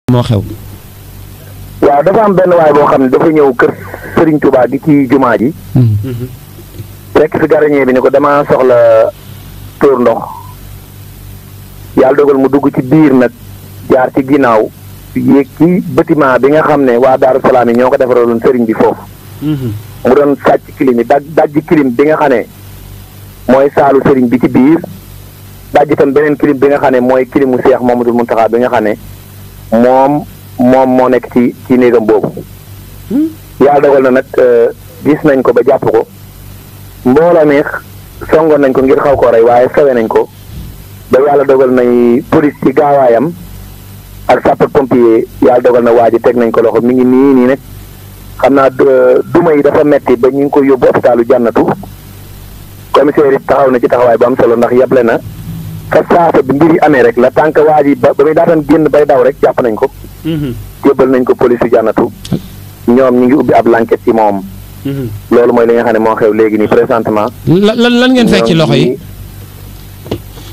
moo xew. waaw dafa am benn waay boo xam ne dafa ñëw kër Serigne Touba gi ci jumaa ji. fekk fi gardien bi ni ko dama soxla tuur ndox yàlla dogal mu dugg ci biir nag jaar ci ginnaaw yéeg ci bâtiment bi nga xam ne waa Daaru Salaam yi ñoo ko defaraloon Serigne bi foofu. mu doon sàcc kilim yi dajji kilim bi nga xam ne mooy saalu Serigne bi ci biir dajji tam beneen kilim bi nga xam ne mooy kilimu Seex Mamadou Mountakha bi nga xam ne moom moo nekk ci néegam boobu. yàlla dogal na nag gis nañ ko ba jàpp ko mbooloo mi songoon nañ ko ngir xaw koo rey waaye sawe nañ ko ba yàlla dogal nañ police ci gaawaayam ak sapeur pompier yàlla dogal na waa ji teg nañ ko loxo mi ngi nii nag xam naa duma yi dafa metti ba ñu ngi ko yóbbu hôpitalu Jannatu commissaire yi taxaw na ci taxawaay bu am solo ndax yeble na fa saasa bi mbir yi amee rek la tànk waa ji ba muy daataan génn bay daw rek jàpp nañ ko. jébbal nañ ko police yu Jannatu ñoom ñu ngi ubbi ab l'enquête ci moom. loolu mooy li nga xam ne moo xew léegi nii présentement. lan ngeen fekk ci loxo yi.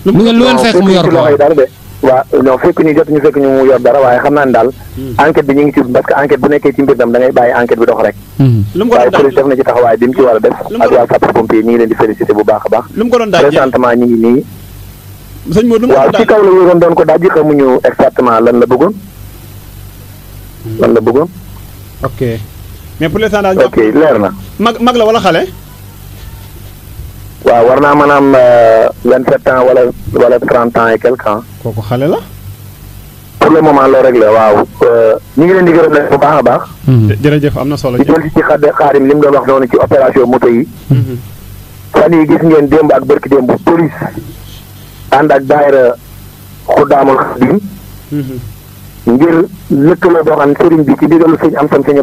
lu ngeen fekk mu yor ko loxo yi dara de. waaw non fekk ñu jot ñu fekk ñu mu yor dara waaye xam naa ne daal. enquête bi ñu ngi ci parce que enquête bu nekkee ci mbir dam da ngay bàyyi enquête bi dox rek. waaye police def na ci taxawaay bi mu ci war a def. ak waa sapeur pompier ñu ngi leen di félicité bu baax a baax. lu mu ko doon daajee présentement ñu ngi nii. sëñ Modou waaw ci kaw la yoroon doon ko daaj xamuñu exactement lan la bëggoon. ok mais pour l'instant daal. ok leer na. mag la wala xale. waaw war naa mën a am 27 ans wala 30 ans et quelques ans. kooku xale la. pour le moment loolu rek la waaw ñu ngi leen di gërëm leen bu baax a baax. jërëjëf am na solo. di jël ci xaarim li mu doon wax noonu ci opération moto yi. fan yi gis ngeen démb ak barki démb police ànd ak daayira Xudaamul Xadim ngir lëkkaloo boo xam ne sëriñ bi ci ndigalu sëñ am sam sëñ